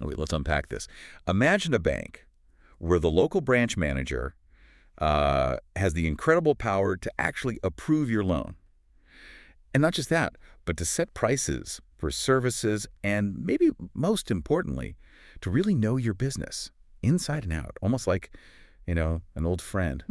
Wait, let's unpack this. Imagine a bank where the local branch manager has the incredible power to actually approve your loan. And not just that, but to set prices for services and maybe most importantly, to really know your business inside and out, almost like, an old friend.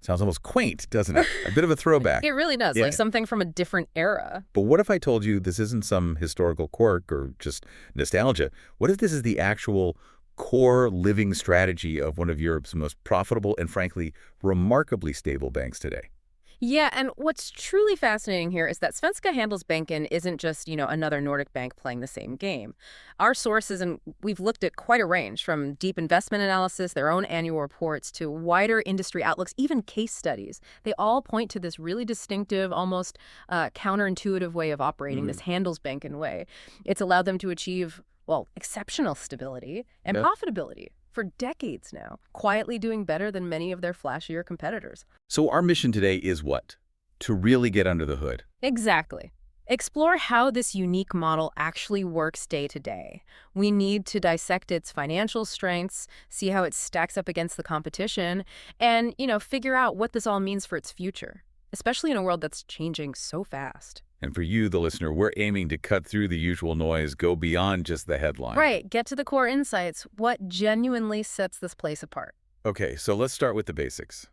Sounds almost quaint, doesn't it? A bit of a throwback. It really does, Yeah. like something from a different era. But what if I told you this isn't some historical quirk or just nostalgia? What if this is the actual core living strategy of one of Europe's most profitable and, frankly, remarkably stable banks today? Yeah, and what's truly fascinating here is that Svenska Handelsbanken isn't just, another Nordic bank playing the same game. Our sources, and we've looked at quite a range, from deep investment analysis, their own annual reports, to wider industry outlooks, even case studies. They all point to this really distinctive, almost counterintuitive way of operating, this Handelsbanken way. It's allowed them to achieve, well, exceptional stability and profitability for decades now, quietly doing better than many of their flashier competitors. So our mission today is what? To really get under the hood. Exactly. Explore how this unique model actually works day to day. We need to dissect its financial strengths, see how it stacks up against the competition, and, figure out what this all means for its future, especially in a world that's changing so fast. And for you, the listener, we're aiming to cut through the usual noise, go beyond just the headline. Right. Get to the core insights. What genuinely sets this place apart? Okay, so let's start with the basics.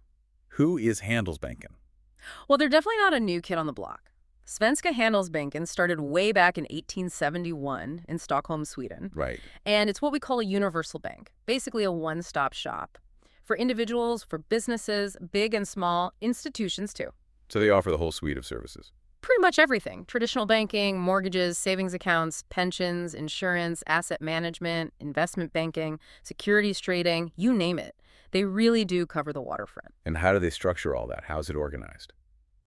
Who is Handelsbanken? Well, they're definitely not a new kid on the block. Svenska Handelsbanken started way back in 1871 in Stockholm, Sweden. Right. And it's what we call a universal bank, basically a one-stop shop. For individuals, for businesses, big and small, institutions too. So they offer the whole suite of services. Pretty much everything. Traditional banking, mortgages, savings accounts, pensions, insurance, asset management, investment banking, securities trading, you name it. They really do cover the waterfront. And how do they structure all that? How is it organized?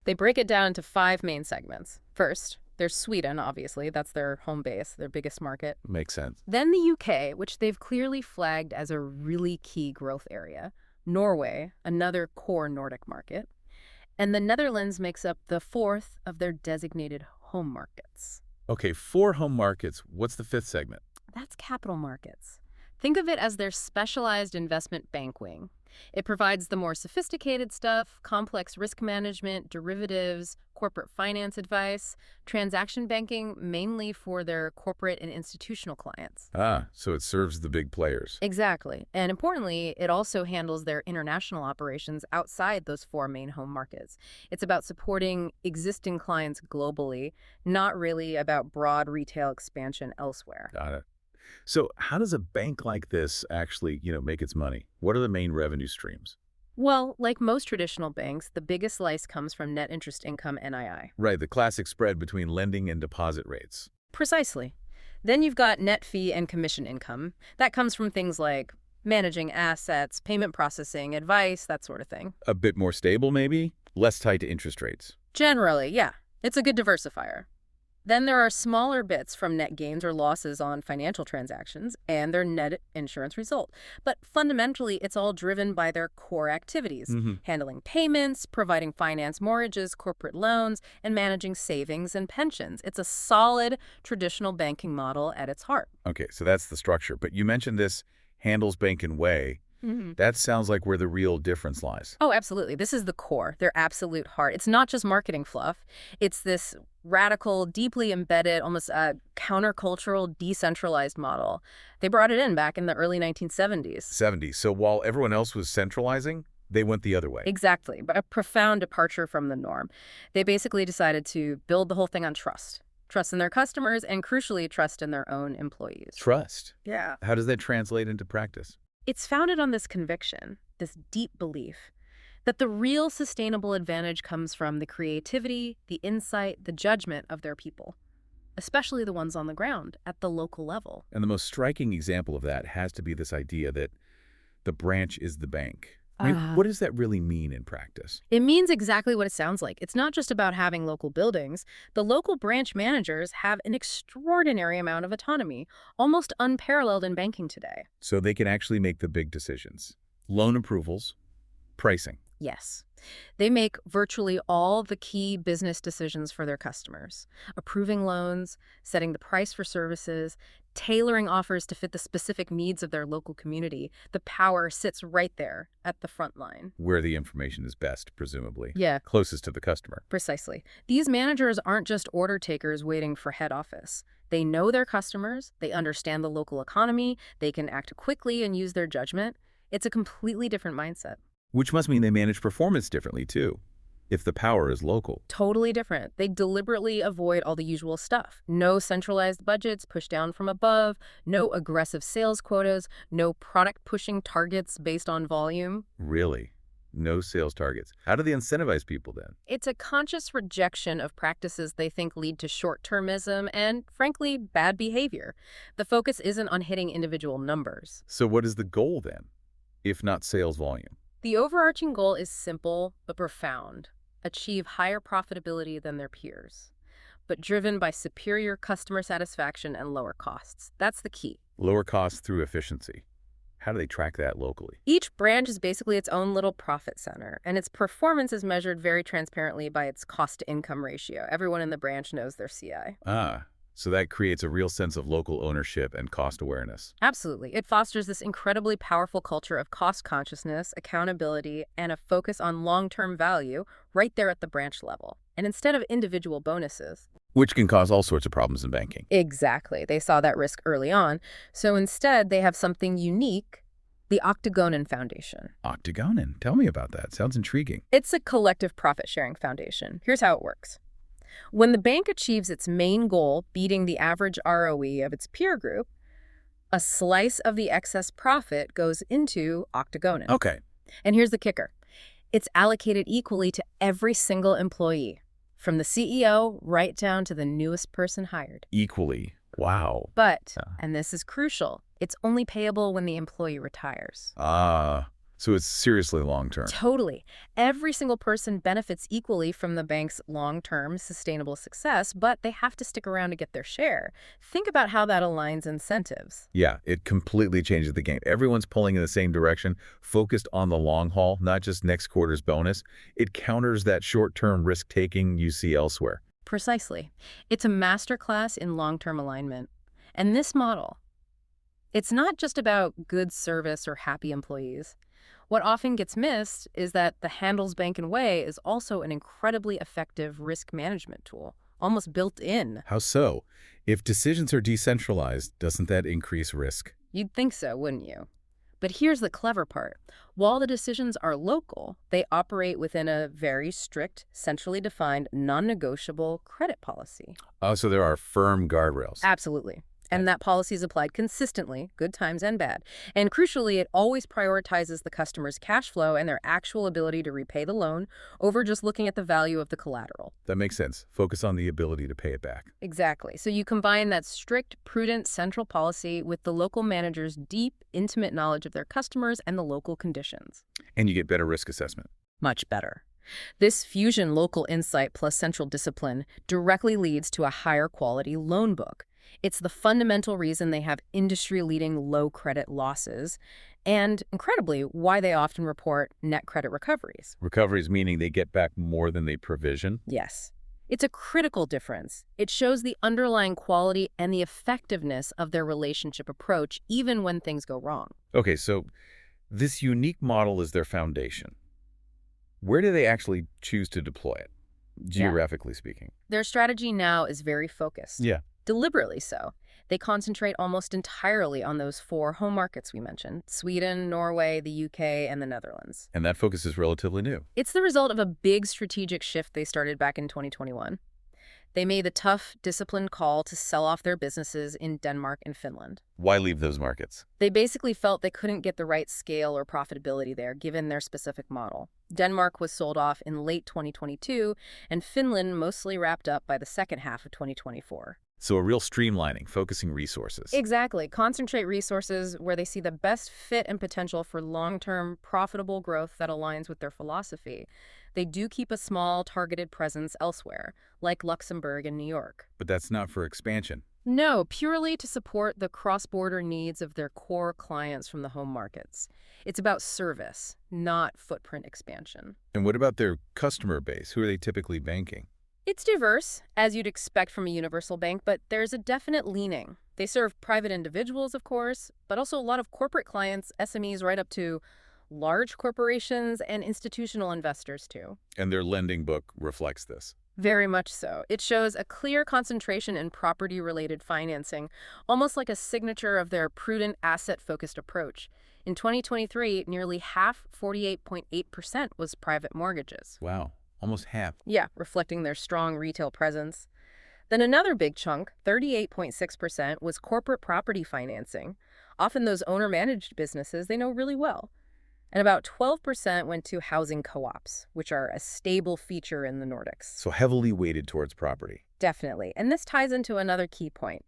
They break it down into 5 main segments. First, there's Sweden, obviously. That's their home base, their biggest market. Makes sense. Then the UK, which they've clearly flagged as a really key growth area. Norway, another core Nordic market. And the Netherlands makes up the 4th of their designated home markets. Okay, 4 home markets. What's the 5th segment? That's capital markets. Think of it as their specialized investment bank wing. It provides the more sophisticated stuff, complex risk management, derivatives, corporate finance advice, transaction banking, mainly for their corporate and institutional clients. Ah, so it serves the big players. Exactly. And importantly, it also handles their international operations outside those 4 main home markets. It's about supporting existing clients globally, not really about broad retail expansion elsewhere. Got it. So how does a bank like this actually, make its money? What are the main revenue streams? Well, like most traditional banks, the biggest slice comes from net interest income, NII. Right, the classic spread between lending and deposit rates. Precisely. Then you've got net fee and commission income. That comes from things like managing assets, payment processing, advice, that sort of thing. A bit more stable, maybe? Less tied to interest rates. Generally, yeah. It's a good diversifier. Then there are smaller bits from net gains or losses on financial transactions and their net insurance result. But fundamentally, it's all driven by their core activities, handling payments, providing finance mortgages, corporate loans, and managing savings and pensions. It's a solid traditional banking model at its heart. Okay, so that's the structure. But you mentioned this Handelsbanken way. That sounds like where the real difference lies. Oh, absolutely. This is the core, their absolute heart. It's not just marketing fluff. It's this radical, deeply embedded, almost countercultural, decentralized model. They brought it in back in the early 1970s. 70s. So while everyone else was centralizing, they went the other way. Exactly. But a profound departure from the norm. They basically decided to build the whole thing on trust. Trust in their customers and, crucially, trust in their own employees. Trust. Yeah. How does that translate into practice? It's founded on this conviction, this deep belief, that the real sustainable advantage comes from the creativity, the insight, the judgment of their people, especially the ones on the ground at the local level. And the most striking example of that has to be this idea that the branch is the bank. I mean, what does that really mean in practice? It means exactly what it sounds like. It's not just about having local buildings. The local branch managers have an extraordinary amount of autonomy, almost unparalleled in banking today. So they can actually make the big decisions. Loan approvals, pricing. Yes. They make virtually all the key business decisions for their customers, approving loans, setting the price for services, tailoring offers to fit the specific needs of their local community. The power sits right there at the front line. Where the information is best, presumably. Yeah, Closest to the customer. precisely. These managers aren't just order takers waiting for head office. They know their customers, they understand the local economy, they can act quickly and use their judgment. It's a completely different mindset. Which must mean they manage performance differently, too, if the power is local. Totally different. They deliberately avoid all the usual stuff. No centralized budgets pushed down from above, no aggressive sales quotas, no product-pushing targets based on volume. Really? No sales targets. How do they incentivize people then? It's a conscious rejection of practices they think lead to short-termism and, frankly, bad behavior. The focus isn't on hitting individual numbers. So what is the goal then, if not sales volume? The overarching goal is simple but profound: achieve higher profitability than their peers, but driven by superior customer satisfaction and lower costs. That's the key. Lower costs through efficiency. How do they track that locally? Each branch is basically its own little profit center, and its performance is measured very transparently by its cost-to-income ratio. Everyone in the branch knows their CI. So that creates a real sense of local ownership and cost awareness. Absolutely. It fosters this incredibly powerful culture of cost consciousness, accountability, and a focus on long-term value right there at the branch level. And instead of individual bonuses. Which can cause all sorts of problems in banking. Exactly. They saw that risk early on. So instead, they have something unique: the Octagonen Foundation. Octagonen? Tell me about that. Sounds intriguing. It's a collective profit-sharing foundation. Here's how it works. When the bank achieves its main goal, beating the average ROE of its peer group, a slice of the excess profit goes into Octagonen. Okay. And here's the kicker: it's allocated equally to every single employee, from the CEO right down to the newest person hired. Equally. Wow. But, and this is crucial, it's only payable when the employee retires. So it's seriously long-term. Totally. Every single person benefits equally from the bank's long-term sustainable success, but they have to stick around to get their share. Think about how that aligns incentives. Yeah, it completely changes the game. Everyone's pulling in the same direction, focused on the long haul, not just next quarter's bonus. It counters that short-term risk-taking you see elsewhere. Precisely. It's a masterclass in long-term alignment. And this model, it's not just about good service or happy employees. What often gets missed is that the Handelsbanken way is also an incredibly effective risk management tool, almost built in. How so? If decisions are decentralized, doesn't that increase risk? You'd think so, wouldn't you? But here's the clever part. While the decisions are local, they operate within a very strict, centrally defined, non-negotiable credit policy. Oh, so there are firm guardrails. Absolutely. And that policy is applied consistently, good times and bad. And crucially, it always prioritizes the customer's cash flow and their actual ability to repay the loan over just looking at the value of the collateral. That makes sense. Focus on the ability to pay it back. Exactly. So you combine that strict, prudent central policy with the local manager's deep, intimate knowledge of their customers and the local conditions. And you get better risk assessment. Much better. This fusion local insight plus central discipline directly leads to a higher quality loan book. It's the fundamental reason they have industry-leading low credit losses and, incredibly, why they often report net credit recoveries. Recoveries meaning they get back more than they provision? Yes. It's a critical difference. It shows the underlying quality and the effectiveness of their relationship approach, even when things go wrong. Okay, so this unique model is their foundation. Where do they actually choose to deploy it, geographically speaking? Their strategy now is very focused. Yeah. Deliberately so. They concentrate almost entirely on those 4 home markets we mentioned: Sweden, Norway, the UK, and the Netherlands. And that focus is relatively new. It's the result of a big strategic shift they started back in 2021. They made the tough, disciplined call to sell off their businesses in Denmark and Finland. Why leave those markets? They basically felt they couldn't get the right scale or profitability there, given their specific model. Denmark was sold off in late 2022, and Finland mostly wrapped up by the second half of 2024. So a real streamlining, focusing resources. Exactly. Concentrate resources where they see the best fit and potential for long-term, profitable growth that aligns with their philosophy. They do keep a small, targeted presence elsewhere, like Luxembourg and New York. But that's not for expansion. No, purely to support the cross-border needs of their core clients from the home markets. It's about service, not footprint expansion. And what about their customer base? Who are they typically banking? It's diverse, as you'd expect from a universal bank, but there's a definite leaning. They serve private individuals, of course, but also a lot of corporate clients, SMEs, right up to large corporations and institutional investors, too. And their lending book reflects this. Very much so. It shows a clear concentration in property-related financing, almost like a signature of their prudent, asset-focused approach. In 2023, nearly half, 48.8%, was private mortgages. Wow, almost half. Yeah, reflecting their strong retail presence. Then another big chunk, 38.6%, was corporate property financing. Often those owner-managed businesses they know really well. And about 12% went to housing co-ops, which are a stable feature in the Nordics. So heavily weighted towards property. Definitely. And this ties into another key point.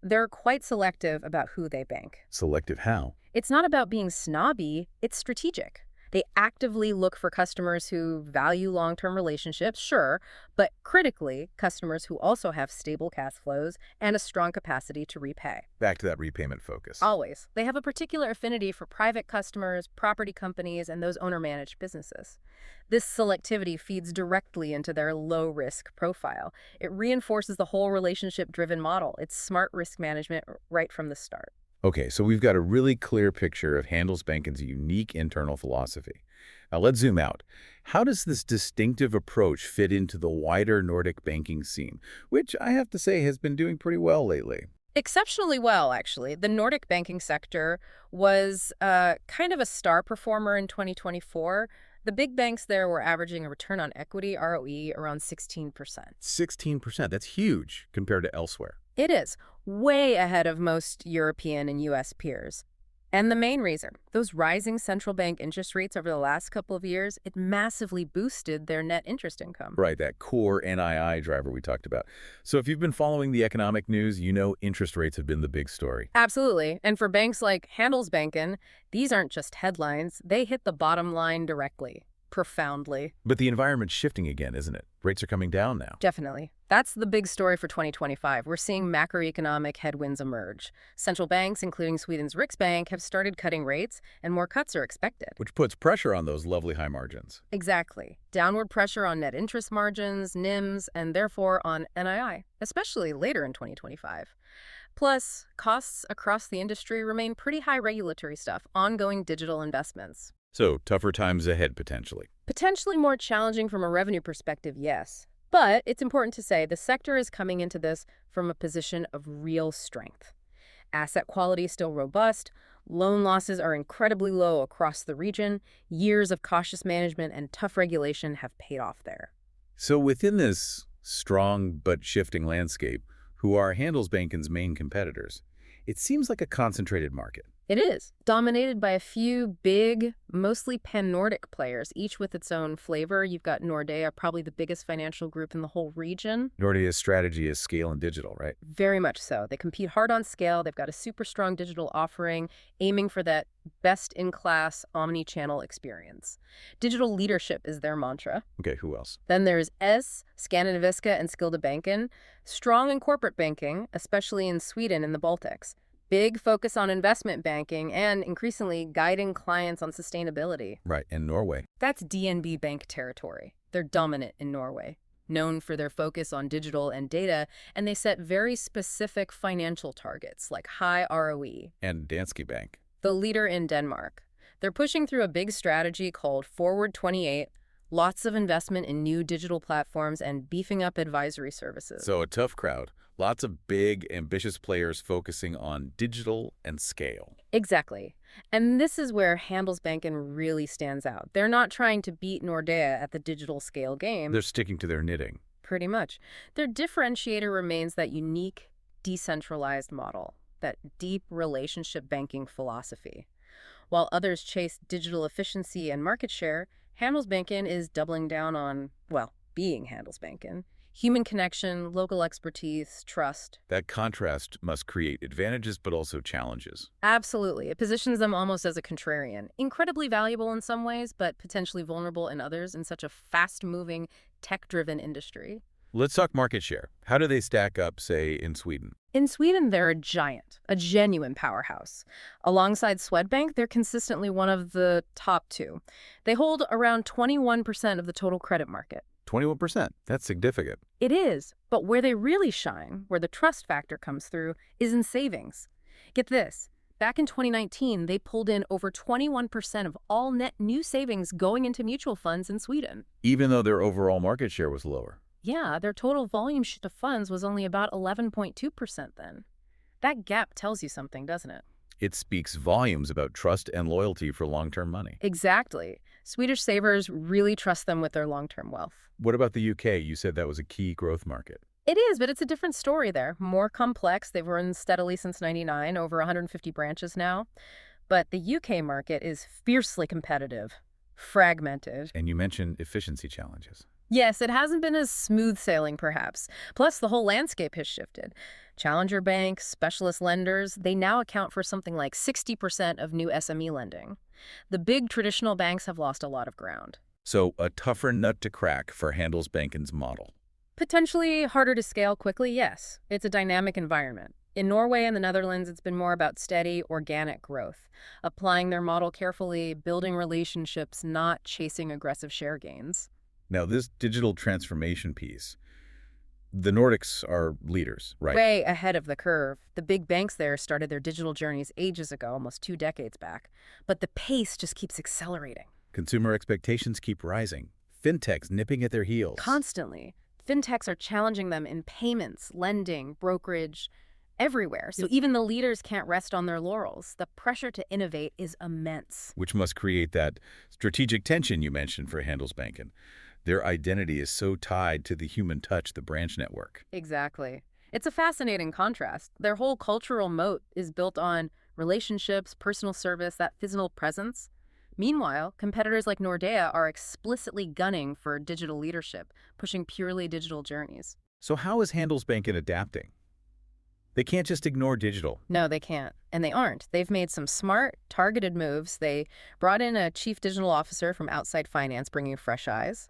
They're quite selective about who they bank. Selective how? It's not about being snobby, it's strategic. They actively look for customers who value long-term relationships, sure, but critically, customers who also have stable cash flows and a strong capacity to repay. Back to that repayment focus. Always. They have a particular affinity for private customers, property companies, and those owner-managed businesses. This selectivity feeds directly into their low-risk profile. It reinforces the whole relationship-driven model. It's smart risk management right from the start. Okay, so we've got a really clear picture of Handelsbanken's unique internal philosophy. Now let's zoom out. How does this distinctive approach fit into the wider Nordic banking scene, which I have to say has been doing pretty well lately? Exceptionally well, actually. The Nordic banking sector was kind of a star performer in 2024. The big banks there were averaging a return on equity, ROE, around 16%. 16%, that's huge compared to elsewhere. It is way ahead of most European and U.S. peers. And the main reason, those rising central bank interest rates over the last couple of years, it massively boosted their net interest income. Right, that core NII driver we talked about. So if you've been following the economic news, you know interest rates have been the big story. Absolutely. And for banks like Handelsbanken, these aren't just headlines. They hit the bottom line directly, profoundly. But the environment's shifting again, isn't it? Rates are coming down now. Definitely. That's the big story for 2025. We're seeing macroeconomic headwinds emerge. Central banks, including Sweden's Riksbank, have started cutting rates, and more cuts are expected. Which puts pressure on those lovely high margins. Exactly. Downward pressure on net interest margins, NIMs, and therefore on NII, especially later in 2025. Plus, costs across the industry remain pretty high regulatory stuff, ongoing digital investments. So, tougher times ahead, potentially. Potentially more challenging from a revenue perspective, yes. But it's important to say the sector is coming into this from a position of real strength. Asset quality is still robust, loan losses are incredibly low across the region, years of cautious management and tough regulation have paid off there. So within this strong but shifting landscape, who are Handelsbanken's main competitors, it seems like a concentrated market. It is, dominated by a few big, mostly pan-Nordic players, each with its own flavor. You've got Nordea, probably the biggest financial group in the whole region. Nordea's strategy is scale and digital, right? Very much so. They compete hard on scale. They've got a super strong digital offering, aiming for that best-in-class omni-channel experience. Digital leadership is their mantra. Okay, who else? Then there's Skandinaviska and Skildebanken, strong in corporate banking, especially in Sweden and the Baltics. Big focus on investment banking and increasingly guiding clients on sustainability. Right, and Norway. That's DNB Bank territory. They're dominant in Norway, known for their focus on digital and data, and they set very specific financial targets like high ROE. And Danske Bank. The leader in Denmark. They're pushing through a big strategy called Forward 28, lots of investment in new digital platforms and beefing up advisory services. So a tough crowd. Lots of big, ambitious players focusing on digital and scale. Exactly. And this is where Handelsbanken really stands out. They're not trying to beat Nordea at the digital scale game. They're sticking to their knitting. Pretty much. Their differentiator remains that unique, decentralized model, that deep relationship banking philosophy. While others chase digital efficiency and market share, Handelsbanken is doubling down on, well, being Handelsbanken. Human connection, local expertise, trust. That contrast must create advantages but also challenges. Absolutely. It positions them almost as a contrarian. Incredibly valuable in some ways, but potentially vulnerable in others in such a fast-moving, tech-driven industry. Let's talk market share. How do they stack up, say, in Sweden? In Sweden, they're a giant, a genuine powerhouse. Alongside Swedbank, they're consistently one of the top two. They hold around 21% of the total credit market. 21%. That's significant. It is, but where they really shine, where the trust factor comes through, is in savings. Get this. Back in 2019, they pulled in over 21% of all net new savings going into mutual funds in Sweden. Even though their overall market share was lower. Yeah, their total volume shift of funds was only about 11.2% then. That gap tells you something, doesn't it? It speaks volumes about trust and loyalty for long-term money. Exactly. Swedish savers really trust them with their long-term wealth. What about the UK? You said that was a key growth market. It is, but it's a different story there. More complex. They've run steadily since '99, over 150 branches now. But the UK market is fiercely competitive, fragmented. And you mentioned efficiency challenges. Yes, it hasn't been as smooth sailing, perhaps. Plus, the whole landscape has shifted. Challenger banks, specialist lenders, they now account for something like 60% of new SME lending. The big traditional banks have lost a lot of ground. So a tougher nut to crack for Handelsbanken's model. Potentially harder to scale quickly, yes. It's a dynamic environment. In Norway and the Netherlands, it's been more about steady, organic growth, applying their model carefully, building relationships, not chasing aggressive share gains. Now, this digital transformation piece, the Nordics are leaders, right? Way ahead of the curve. The big banks there started their digital journeys ages ago, almost 2 decades back. But the pace just keeps accelerating. Consumer expectations keep rising. Fintechs nipping at their heels. Constantly. Fintechs are challenging them in payments, lending, brokerage, everywhere. So even the leaders can't rest on their laurels. The pressure to innovate is immense. Which must create that strategic tension you mentioned for Handelsbanken. Their identity is so tied to the human touch, the branch network. Exactly. It's a fascinating contrast. Their whole cultural moat is built on relationships, personal service, that physical presence. Meanwhile, competitors like Nordea are explicitly gunning for digital leadership, pushing purely digital journeys. So how is Handelsbanken adapting? They can't just ignore digital. No, they can't. And they aren't. They've made some smart, targeted moves. They brought in a chief digital officer from outside finance, bringing fresh eyes.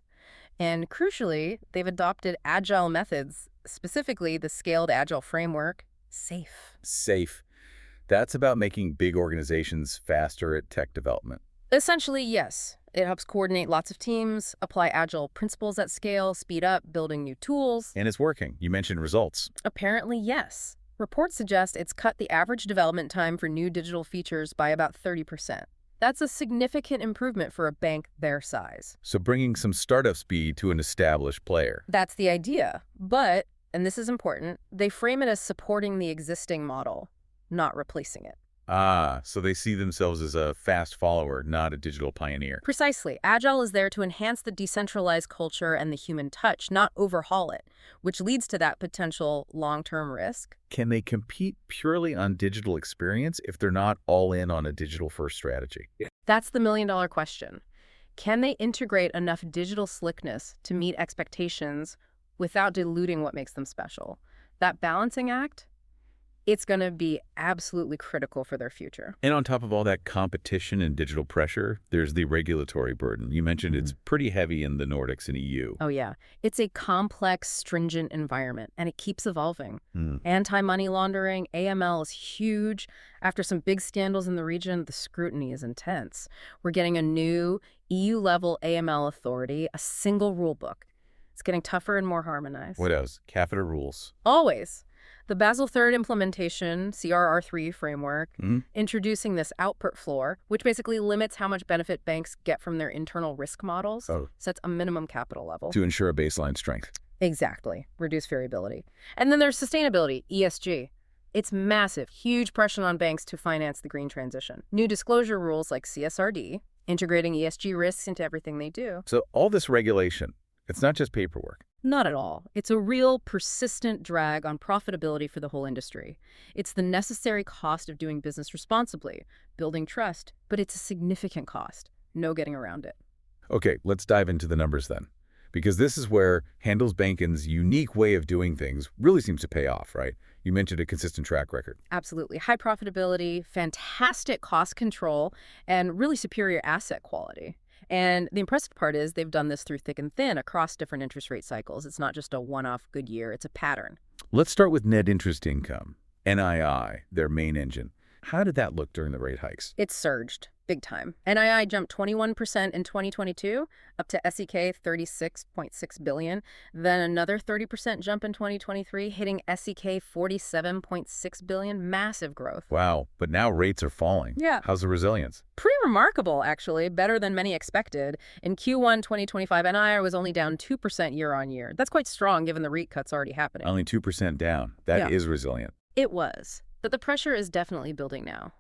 And crucially, they've adopted agile methods, specifically the scaled agile framework, SAFE. SAFE. That's about making big organizations faster at tech development. Essentially, yes. It helps coordinate lots of teams, apply agile principles at scale, speed up building new tools. And it's working. You mentioned results. Apparently, yes. Reports suggest it's cut the average development time for new digital features by about 30%. That's a significant improvement for a bank their size. So bringing some startup speed to an established player. That's the idea. But, and this is important, they frame it as supporting the existing model, not replacing it. So they see themselves as a fast follower, not a digital pioneer. Precisely. Agile is there to enhance the decentralized culture and the human touch, not overhaul it, which leads to that potential long-term risk. Can they compete purely on digital experience if they're not all in on a digital-first strategy? That's the million-dollar question. Can they integrate enough digital slickness to meet expectations without diluting what makes them special? That balancing act, it's going to be absolutely critical for their future. And on top of all that competition and digital pressure, there's the regulatory burden. You mentioned it's pretty heavy in the Nordics and EU. Oh, yeah. It's a complex, stringent environment, and it keeps evolving. Anti-money laundering, AML is huge. After some big scandals in the region, the scrutiny is intense. We're getting a new EU-level AML authority, a single rule book. It's getting tougher and more harmonized. What else? CAFTA rules. Always. The Basel III implementation, CRR3 framework, introducing this output floor, which basically limits how much benefit banks get from their internal risk models, sets a minimum capital level. To ensure a baseline strength. Exactly. Reduce variability. And then there's sustainability, ESG. It's massive, huge pressure on banks to finance the green transition. New disclosure rules like CSRD, integrating ESG risks into everything they do. So all this regulation, it's not just paperwork. Not at all. It's a real, persistent drag on profitability for the whole industry. It's the necessary cost of doing business responsibly, building trust, but it's a significant cost. No getting around it. Okay, let's dive into the numbers then. Because this is where Handelsbanken's unique way of doing things really seems to pay off, right? You mentioned a consistent track record. Absolutely. High profitability, fantastic cost control, and really superior asset quality. And the impressive part is they've done this through thick and thin across different interest rate cycles. It's not just a one-off good year, it's a pattern. Let's start with net interest income, NII, their main engine. How did that look during the rate hikes? It surged. big time. NII jumped 21% in 2022, up to SEK 36.6 billion. Then another 30% jump in 2023, hitting SEK 47.6 billion. Massive growth. Wow, but now rates are falling. Yeah. How's the resilience? Pretty remarkable, actually. Better than many expected. In Q1 2025, NII was only down 2% year on year. That's quite strong given the rate cuts already happening. Only 2% down. That is resilient. It was. But the pressure is definitely building now.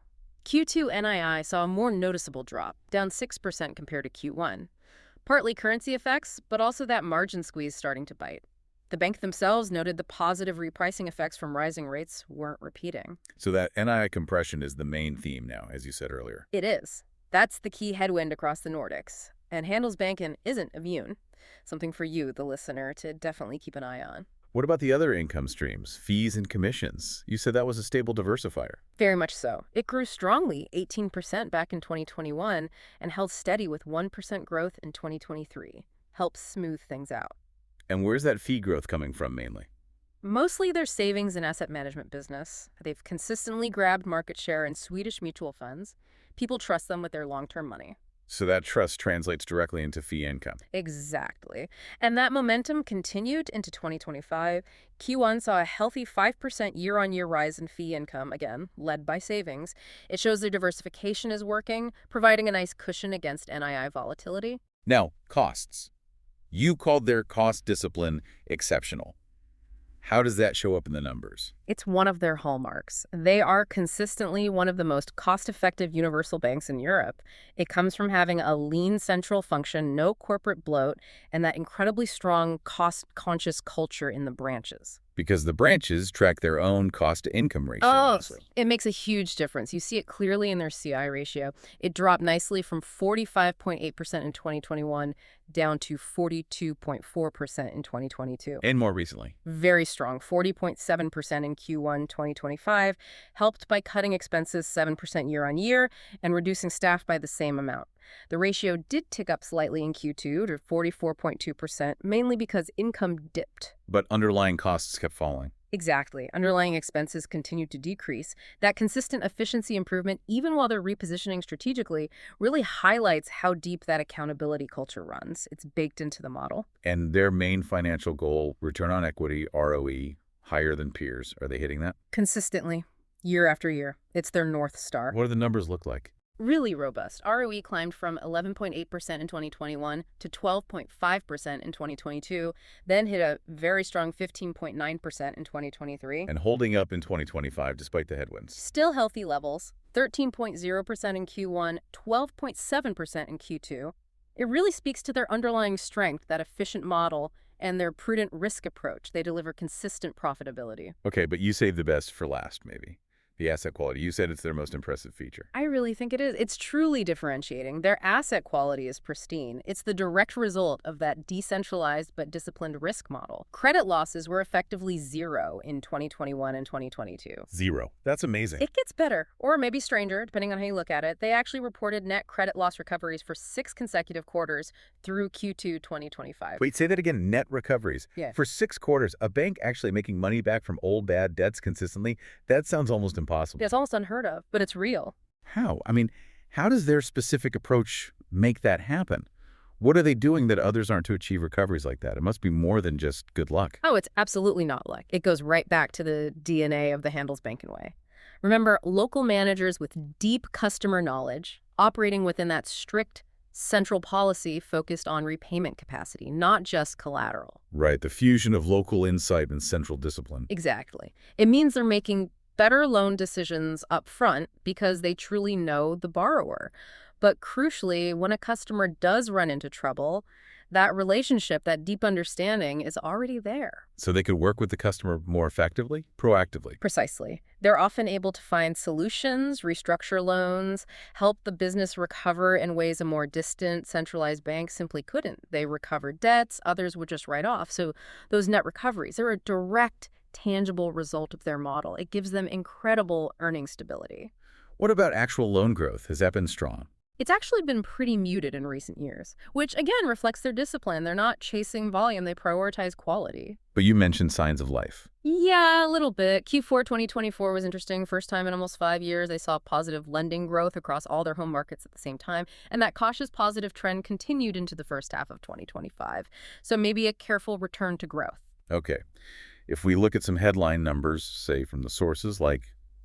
Q2 NII saw a more noticeable drop, down 6% compared to Q1. Partly currency effects, but also that margin squeeze starting to bite. The bank themselves noted the positive repricing effects from rising rates weren't repeating. So that NII compression is the main theme now, as you said earlier. It is. That's the key headwind across the Nordics. And Handelsbanken isn't immune. Something for you, the listener, to definitely keep an eye on. What about the other income streams, fees and commissions? You said that was a stable diversifier. Very much so. It grew strongly, 18% back in 2021, and held steady with 1% growth in 2023. Helps smooth things out. And where's that fee growth coming from mainly? Mostly their savings and asset management business. They've consistently grabbed market share in Swedish mutual funds. People trust them with their long-term money. So that trust translates directly into fee income. Exactly. And that momentum continued into 2025. Q1 saw a healthy 5% year-on-year rise in fee income, again, led by savings. It shows their diversification is working, providing a nice cushion against NII volatility. Now, costs. You called their cost discipline exceptional. How does that show up in the numbers? It's one of their hallmarks. They are consistently one of the most cost-effective universal banks in Europe. It comes from having a lean central function, no corporate bloat, and that incredibly strong cost-conscious culture in the branches. Because the branches track their own cost-to-income ratio. Oh, mostly. it makes a huge difference. You see it clearly in their CI ratio. It dropped nicely from 45.8% in 2021 down to 42.4% in 2022. And more recently. Very strong, 40.7% in Q1 2025, helped by cutting expenses 7% year on year and reducing staff by the same amount. The ratio did tick up slightly in Q2 to 44.2%, mainly because income dipped. But underlying costs kept falling. Exactly. Underlying expenses continued to decrease. That consistent efficiency improvement, even while they're repositioning strategically, really highlights how deep that accountability culture runs. It's baked into the model. And their main financial goal, return on equity, ROE, higher than peers. Are they hitting that? Consistently, year after year. It's their North Star. What do the numbers look like? Really robust. ROE climbed from 11.8% in 2021 to 12.5% in 2022, then hit a very strong 15.9% in 2023. And holding up in 2025 despite the headwinds. Still healthy levels, 13.0% in Q1, 12.7% in Q2. It really speaks to their underlying strength, that efficient model, and their prudent risk approach. They deliver consistent profitability. Okay, but you saved the best for last, maybe. The asset quality. You said it's their most impressive feature. I really think it is. It's truly differentiating. Their asset quality is pristine. It's the direct result of that decentralized but disciplined risk model. Credit losses were effectively zero in 2021 and 2022. Zero. That's amazing. It gets better, or maybe stranger, depending on how you look at it. They actually reported net credit loss recoveries for 6 consecutive quarters through Q2 2025. Wait, say that again. Net recoveries. Yeah. For 6 quarters, a bank actually making money back from old bad debts consistently? That sounds almost impossible. Yeah, it's almost unheard of, but it's real. How? I mean, how does their specific approach make that happen? What are they doing that others aren't to achieve recoveries like that? It must be more than just good luck. Oh, it's absolutely not luck. It goes right back to the DNA of the Handelsbanken way. Remember, local managers with deep customer knowledge, operating within that strict central policy focused on repayment capacity, not just collateral. Right, the fusion of local insight and central discipline. Exactly. It means they're making better loan decisions up front because they truly know the borrower. But crucially, when a customer does run into trouble, that relationship, that deep understanding is already there. So they could work with the customer more effectively, proactively. Precisely. They're often able to find solutions, restructure loans, help the business recover in ways a more distant, centralized bank simply couldn't. They recovered debts, others would just write off. So those net recoveries, they're a direct, tangible result of their model. It gives them incredible earning stability. What about actual loan growth? Has that been strong? It's actually been pretty muted in recent years, which again reflects their discipline. They're not chasing volume, they prioritize quality. But you mentioned signs of life. Yeah, a little bit. Q4 2024 was interesting. First time in almost 5 years, they saw positive lending growth across all their home markets at the same time. And that cautious positive trend continued into the first half of 2025. So maybe a careful return to growth. Okay. If we look at some headline numbers, say from the sources like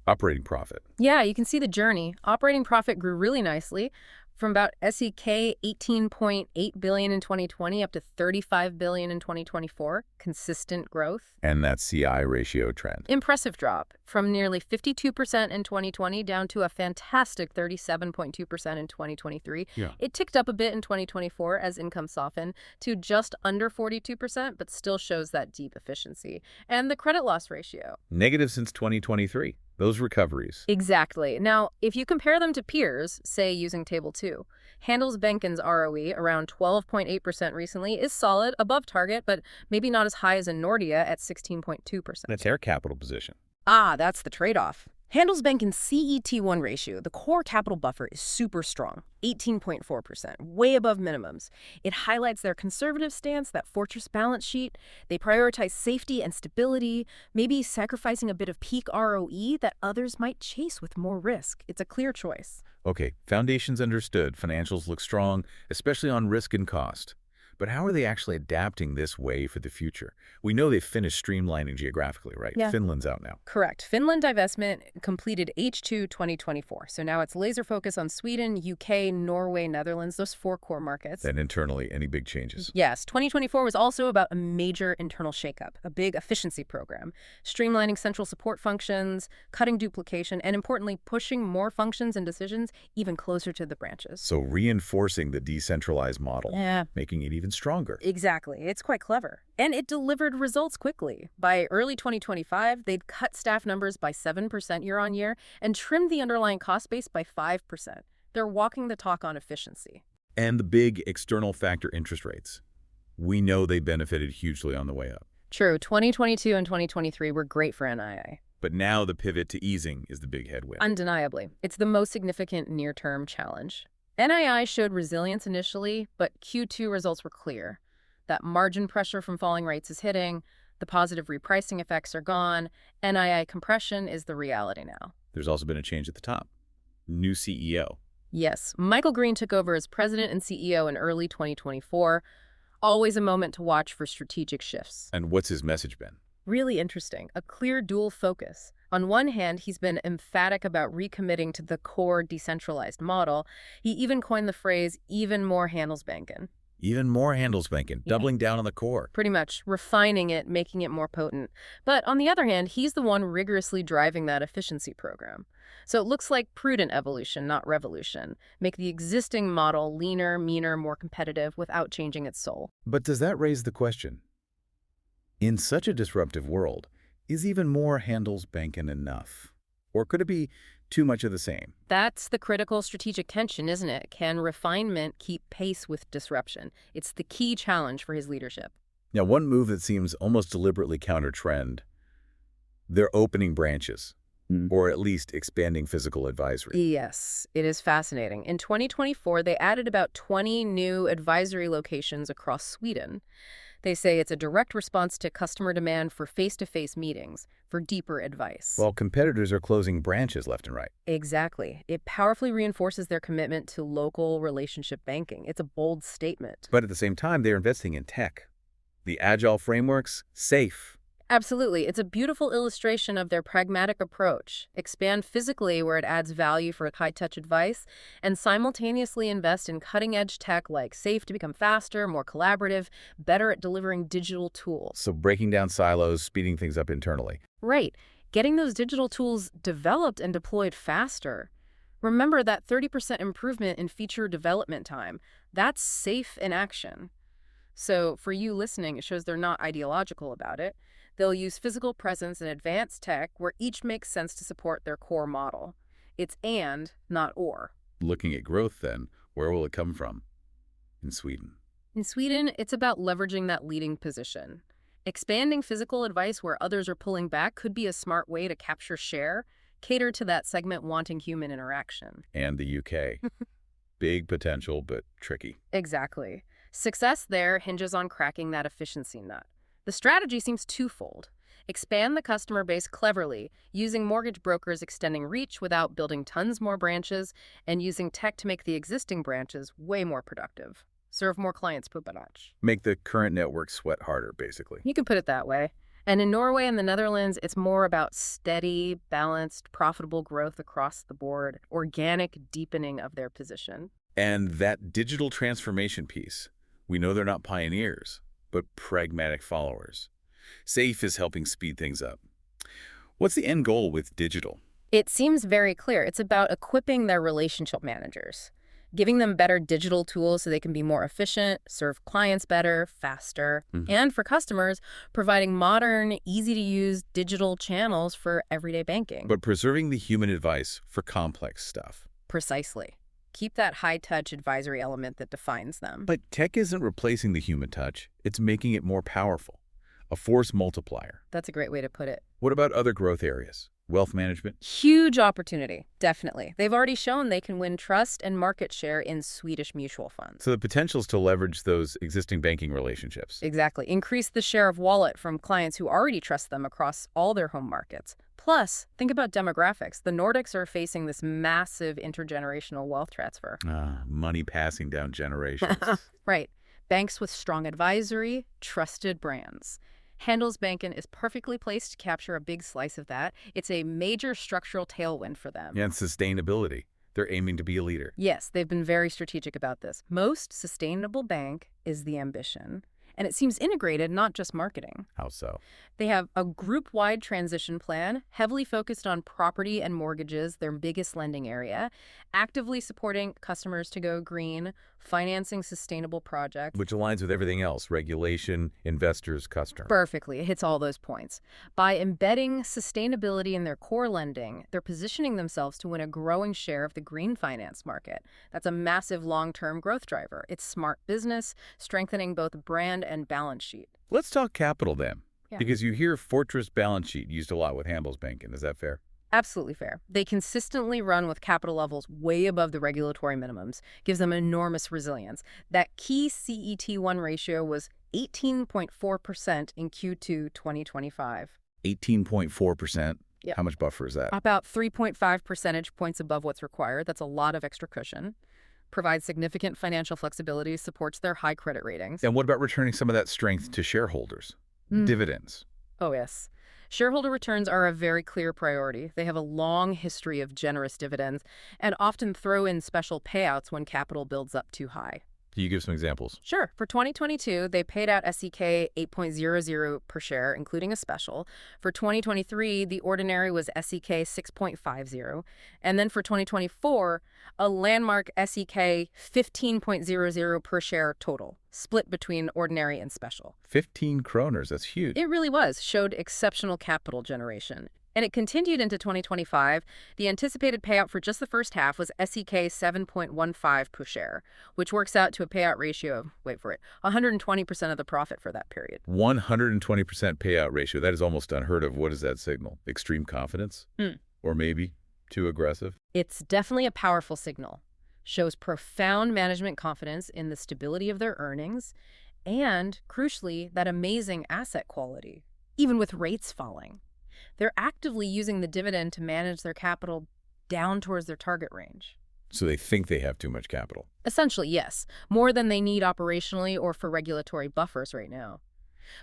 operating profit. Yeah, you can see the journey. Operating profit grew really nicely from about SEK 18.8 billion in 2020 up to 35 billion in 2024. Consistent growth. And that CI ratio trend. Impressive drop from nearly 52% in 2020 down to a fantastic 37.2% in 2023. Yeah. It ticked up a bit in 2024 as income softened to just under 42%, but still shows that deep efficiency. And the credit loss ratio. Negative since 2023. Those recoveries. Exactly. Now, if you compare them to peers, say using Table 2, Handelsbanken's ROE, around 12.8% recently, is solid, above target, but maybe not as high as in Nordea at 16.2%. That's their capital position. That's the trade-off. Handelsbanken's CET1 ratio, the core capital buffer, is super strong, 18.4%, way above minimums. It highlights their conservative stance, that fortress balance sheet. They prioritize safety and stability, maybe sacrificing a bit of peak ROE that others might chase with more risk. It's a clear choice. Okay, foundations understood. Financials look strong, especially on risk and cost. But how are they actually adapting this way for the future? We know they've finished streamlining geographically, right? Yeah. Finland's out now. Correct. Finland divestment completed H2 2024. So now it's laser focus on Sweden, UK, Norway, Netherlands, those 4 core markets. And internally, any big changes? Yes. 2024 was also about a major internal shakeup, a big efficiency program, streamlining central support functions, cutting duplication, and importantly, pushing more functions and decisions even closer to the branches. So reinforcing the decentralized model, making it even stronger. Exactly. It's quite clever. And it delivered results quickly. By early 2025, they'd cut staff numbers by 7% year on year and trimmed the underlying cost base by 5%. They're walking the talk on efficiency. And the big external factor, interest rates. We know they benefited hugely on the way up. True. 2022 and 2023 were great for NII. But now the pivot to easing is the big headwind. Undeniably. It's the most significant near-term challenge. NII showed resilience initially, but Q2 results were clear. That margin pressure from falling rates is hitting, the positive repricing effects are gone, NII compression is the reality now. There's also been a change at the top. New CEO. Yes, Michael Green took over as president and CEO in early 2024. Always a moment to watch for strategic shifts. And what's his message been? Really interesting. A clear dual focus. On one hand, he's been emphatic about recommitting to the core decentralized model. He even coined the phrase, even more Handelsbanken. Even more Handelsbanken, doubling down on the core. Pretty much, refining it, making it more potent. But on the other hand, he's the one rigorously driving that efficiency program. So it looks like prudent evolution, not revolution. Make the existing model leaner, meaner, more competitive without changing its soul. But does that raise the question? In such a disruptive world, is even more Handelsbanken enough? Or could it be too much of the same? That's the critical strategic tension, isn't it? Can refinement keep pace with disruption? It's the key challenge for his leadership. Now, one move that seems almost deliberately counter-trend, they're opening branches, or at least expanding physical advisory. Yes, it is fascinating. In 2024, they added about 20 new advisory locations across Sweden. They say it's a direct response to customer demand for face-to-face meetings, for deeper advice. While competitors are closing branches left and right. Exactly. It powerfully reinforces their commitment to local relationship banking. It's a bold statement. But at the same time, they're investing in tech. The agile frameworks, safe. Absolutely. It's a beautiful illustration of their pragmatic approach. Expand physically where it adds value for high-touch advice, and simultaneously invest in cutting-edge tech like safe to become faster, more collaborative, better at delivering digital tools. So breaking down silos, speeding things up internally. Right. Getting those digital tools developed and deployed faster. Remember that 30% improvement in feature development time. That's safe in action. So for you listening, it shows they're not ideological about it. They'll use physical presence and advanced tech where each makes sense to support their core model. It's and, not or. Looking at growth then, where will it come from? In Sweden. In Sweden, it's about leveraging that leading position. Expanding physical advice where others are pulling back could be a smart way to capture share, cater to that segment wanting human interaction. And the UK. Big potential, but tricky. Exactly. Success there hinges on cracking that efficiency nut. The strategy seems twofold. Expand the customer base cleverly, using mortgage brokers extending reach without building tons more branches, and using tech to make the existing branches way more productive. Serve more clients, publ. Make the current network sweat harder, basically. You can put it that way. And in Norway and the Netherlands, it's more about steady, balanced, profitable growth across the board, organic deepening of their position. And that digital transformation piece, we know they're not pioneers, but pragmatic followers. SAFE is helping speed things up. What's the end goal with digital? It seems very clear. It's about equipping their relationship managers, giving them better digital tools so they can be more efficient, serve clients better, faster, and for customers, providing modern, easy-to-use digital channels for everyday banking. But preserving the human advice for complex stuff. Precisely. Keep that high-touch advisory element that defines them. But tech isn't replacing the human touch. It's making it more powerful. A force multiplier. That's a great way to put it. What about other growth areas? Wealth management? Huge opportunity, definitely. They've already shown they can win trust and market share in Swedish mutual funds. So the potential is to leverage those existing banking relationships. Exactly. Increase the share of wallet from clients who already trust them across all their home markets. Plus, think about demographics. The Nordics are facing this massive intergenerational wealth transfer. Money passing down generations. Right. Banks with strong advisory, trusted brands. Handelsbanken is perfectly placed to capture a big slice of that. It's a major structural tailwind for them. And sustainability. They're aiming to be a leader. Yes, they've been very strategic about this. Most sustainable bank is the ambition. And it seems integrated, not just marketing. How so? They have a group-wide transition plan, heavily focused on property and mortgages, their biggest lending area, actively supporting customers to go green, financing sustainable projects. Which aligns with everything else, regulation, investors, customer. Perfectly. It hits all those points. By embedding sustainability in their core lending, they're positioning themselves to win a growing share of the green finance market. That's a massive long-term growth driver. It's smart business, strengthening both brand and balance sheet. Let's talk capital then. Yeah. Because you hear fortress balance sheet used a lot with Handelsbanken. Is that fair? Absolutely fair. They consistently run with capital levels way above the regulatory minimums, gives them enormous resilience. That key CET1 ratio was 18.4% in Q2 2025. 18.4%. Yep. How much buffer is that? About 3.5 percentage points above what's required. That's a lot of extra cushion. Provides significant financial flexibility, supports their high credit ratings. And what about returning some of that strength to shareholders? Dividends. Oh, yes. Shareholder returns are a very clear priority. They have a long history of generous dividends and often throw in special payouts when capital builds up too high. Can you give some examples? Sure. For 2022, they paid out SEK 8.00 per share, including a special. For 2023, the ordinary was SEK 6.50. And then for 2024, a landmark SEK 15.00 per share total, split between ordinary and special. 15 kroners, that's huge. It really was. Showed exceptional capital generation. And it continued into 2025. The anticipated payout for just the first half was SEK 7.15 per share, which works out to a payout ratio of, wait for it, 120% of the profit for that period. 120% payout ratio. That is almost unheard of. What does that signal? Extreme confidence? Or maybe too aggressive? It's definitely a powerful signal. Shows profound management confidence in the stability of their earnings and, crucially, that amazing asset quality, even with rates falling. They're actively using the dividend to manage their capital down towards their target range. So they think they have too much capital. Essentially, yes. More than they need operationally or for regulatory buffers right now.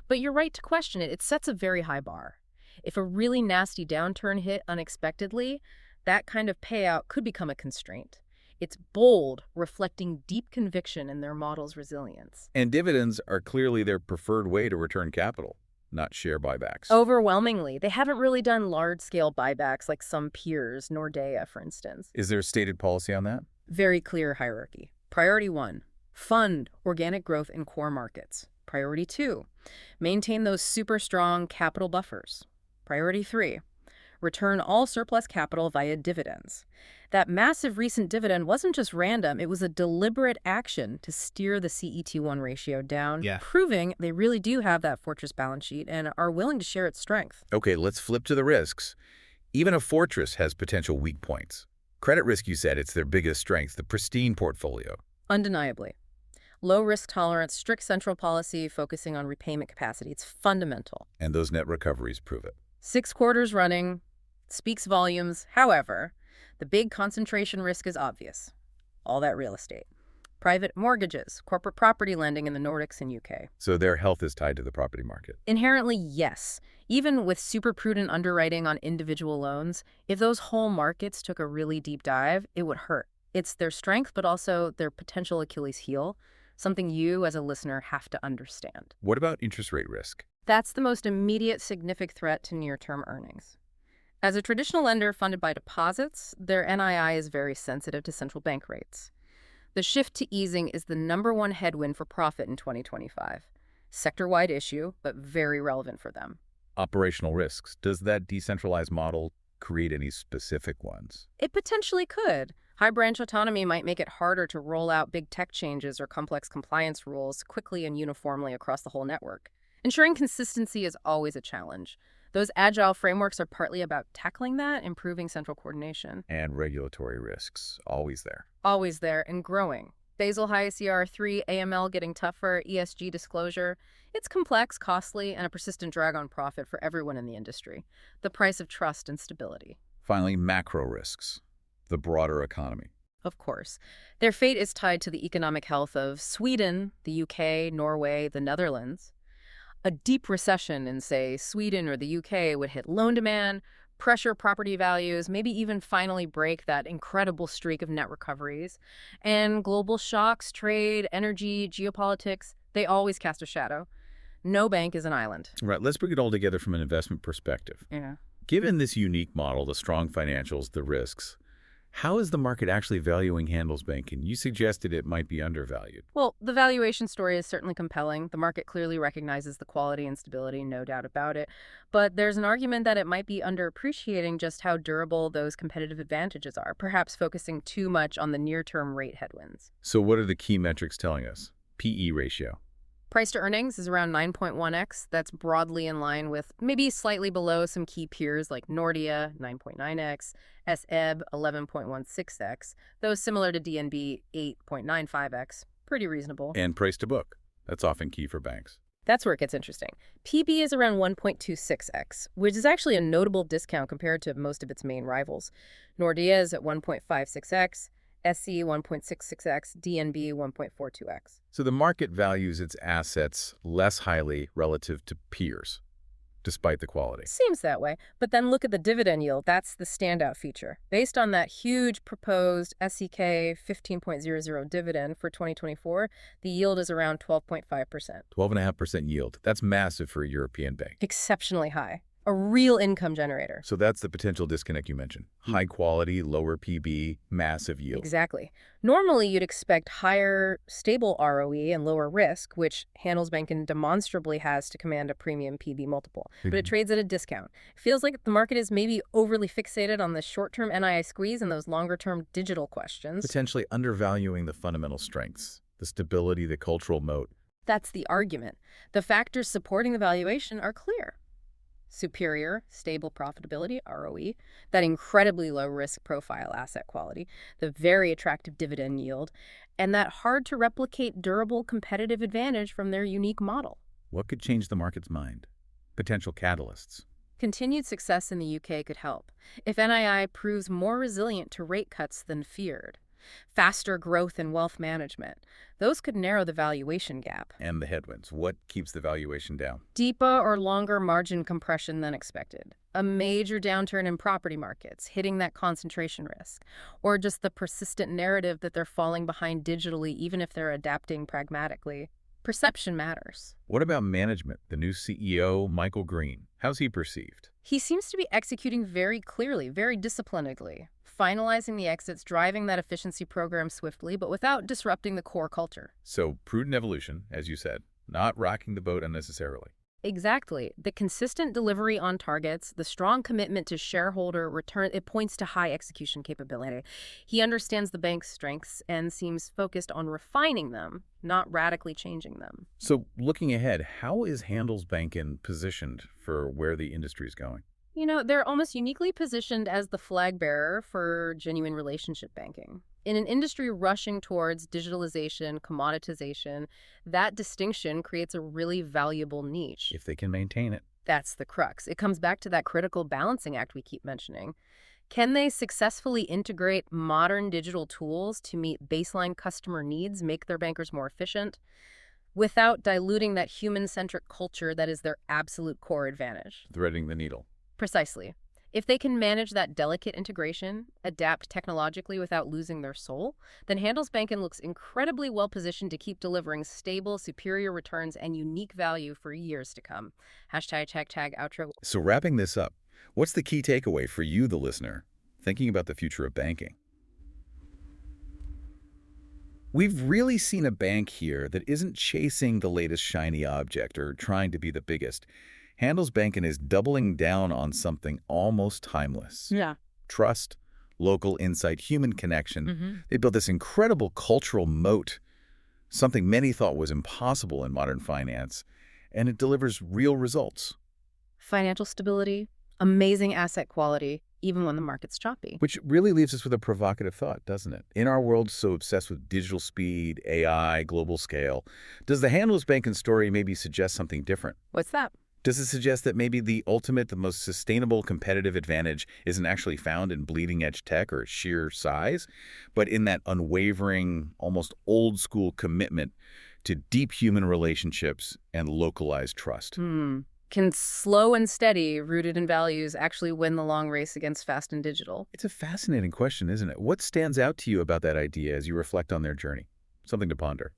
But you're right to question it. It sets a very high bar. If a really nasty downturn hit unexpectedly, that kind of payout could become a constraint. It's bold, reflecting deep conviction in their model's resilience. And dividends are clearly their preferred way to return capital, not share buybacks. Overwhelmingly. They haven't really done large-scale buybacks like some peers, Nordea, for instance. Is there a stated policy on that? Very clear hierarchy. Priority 1, fund organic growth in core markets. Priority 2, maintain those super strong capital buffers. Priority 3, return all surplus capital via dividends. That massive recent dividend wasn't just random, it was a deliberate action to steer the CET1 ratio down, proving they really do have that fortress balance sheet and are willing to share its strength. Okay, let's flip to the risks. Even a fortress has potential weak points. Credit risk, you said, it's their biggest strength, the pristine portfolio. Undeniably. Low risk tolerance, strict central policy, focusing on repayment capacity. It's fundamental. And those net recoveries prove it. 6 quarters running speaks volumes. However, the big concentration risk is obvious. All that real estate. Private mortgages, corporate property lending in the Nordics and UK. So their health is tied to the property market. Inherently, yes. Even with super prudent underwriting on individual loans, if those whole markets took a really deep dive, it would hurt. It's their strength, but also their potential Achilles heel, something you as a listener have to understand. What about interest rate risk? That's the most immediate significant threat to near-term earnings. As a traditional lender funded by deposits, their NII is very sensitive to central bank rates. The shift to easing is the #1 headwind for profit in 2025. Sector-wide issue, but very relevant for them. Operational risks. Does that decentralized model create any specific ones? It potentially could. High branch autonomy might make it harder to roll out big tech changes or complex compliance rules quickly and uniformly across the whole network. Ensuring consistency is always a challenge. Those agile frameworks are partly about tackling that, improving central coordination. And regulatory risks, always there. Always there and growing. Basel High CR3, AML getting tougher, ESG disclosure. It's complex, costly, and a persistent drag on profit for everyone in the industry. The price of trust and stability. Finally, macro risks, the broader economy. Of course. Their fate is tied to the economic health of Sweden, the UK, Norway, the Netherlands. A deep recession in, say, Sweden or the UK would hit loan demand, pressure property values, maybe even finally break that incredible streak of net recoveries. And global shocks, trade, energy, geopolitics, they always cast a shadow. No bank is an island. Right, let's bring it all together from an investment perspective. Yeah. Given this unique model, the strong financials, the risks, how is the market actually valuing Handelsbanken? You suggested it might be undervalued. Well, the valuation story is certainly compelling. The market clearly recognizes the quality and stability, no doubt about it. But there's an argument that it might be underappreciating just how durable those competitive advantages are, perhaps focusing too much on the near-term rate headwinds. So what are the key metrics telling us? PE ratio. Price to earnings is around 9.1x. That's broadly in line with maybe slightly below some key peers like Nordea, 9.9x, SEB, 11.16x, though similar to DNB, 8.95x. Pretty reasonable. And price to book. That's often key for banks. That's where it gets interesting. PB is around 1.26x, which is actually a notable discount compared to most of its main rivals. Nordea is at 1.56x, SC 1.66x, DNB 1.42x. So the market values its assets less highly relative to peers, despite the quality. Seems that way. But then look at the dividend yield. That's the standout feature. Based on that huge proposed SEK 15.00 dividend for 2024, the yield is around 12.5%. 12.5% yield. That's massive for a European bank. Exceptionally high. A real income generator. So that's the potential disconnect you mentioned. High quality, lower PB, massive yield. Exactly. Normally, you'd expect higher, stable ROE and lower risk, which Handelsbanken demonstrably has to command a premium PB multiple. But it trades at a discount. It feels like the market is maybe overly fixated on the short-term NII squeeze and those longer-term digital questions. Potentially undervaluing the fundamental strengths, the stability, the cultural moat. That's the argument. The factors supporting the valuation are clear. Superior, stable profitability, ROE, that incredibly low risk profile asset quality, the very attractive dividend yield, and that hard to replicate durable competitive advantage from their unique model. What could change the market's mind? Potential catalysts. Continued success in the UK could help. If NII proves more resilient to rate cuts than feared, faster growth in wealth management, those could narrow the valuation gap. And the headwinds. What keeps the valuation down? Deeper or longer margin compression than expected. A major downturn in property markets, hitting that concentration risk. Or just the persistent narrative that they're falling behind digitally, even if they're adapting pragmatically. Perception matters. What about management? The new CEO, Michael Green. How's he perceived? He seems to be executing very clearly, very disciplinedly, finalizing the exits, driving that efficiency program swiftly, but without disrupting the core culture. So prudent evolution, as you said, not rocking the boat unnecessarily. Exactly. The consistent delivery on targets, the strong commitment to shareholder return, it points to high execution capability. He understands the bank's strengths and seems focused on refining them, not radically changing them. So looking ahead, how is Handelsbanken positioned for where the industry is going? They're almost uniquely positioned as the flag bearer for genuine relationship banking. In an industry rushing towards digitalization, commoditization, that distinction creates a really valuable niche. If they can maintain it. That's the crux. It comes back to that critical balancing act we keep mentioning. Can they successfully integrate modern digital tools to meet baseline customer needs, make their bankers more efficient, without diluting that human-centric culture that is their absolute core advantage? Threading the needle. Precisely. If they can manage that delicate integration, adapt technologically without losing their soul, then Handelsbanken looks incredibly well positioned to keep delivering stable, superior returns and unique value for years to come. Hashtag outro. So wrapping this up, what's the key takeaway for you, the listener, thinking about the future of banking? We've really seen a bank here that isn't chasing the latest shiny object or trying to be the biggest. Handelsbanken is doubling down on something almost timeless. Yeah. Trust, local insight, human connection. Mm-hmm. They built this incredible cultural moat, something many thought was impossible in modern finance, and it delivers real results. Financial stability, amazing asset quality, even when the market's choppy. Which really leaves us with a provocative thought, doesn't it? In our world so obsessed with digital speed, AI, global scale, does the Handelsbanken story maybe suggest something different? What's that? Does it suggest that maybe the ultimate, the most sustainable competitive advantage isn't actually found in bleeding-edge tech or sheer size, but in that unwavering, almost old-school commitment to deep human relationships and localized trust? Can slow and steady, rooted in values, actually win the long race against fast and digital? It's a fascinating question, isn't it? What stands out to you about that idea as you reflect on their journey? Something to ponder.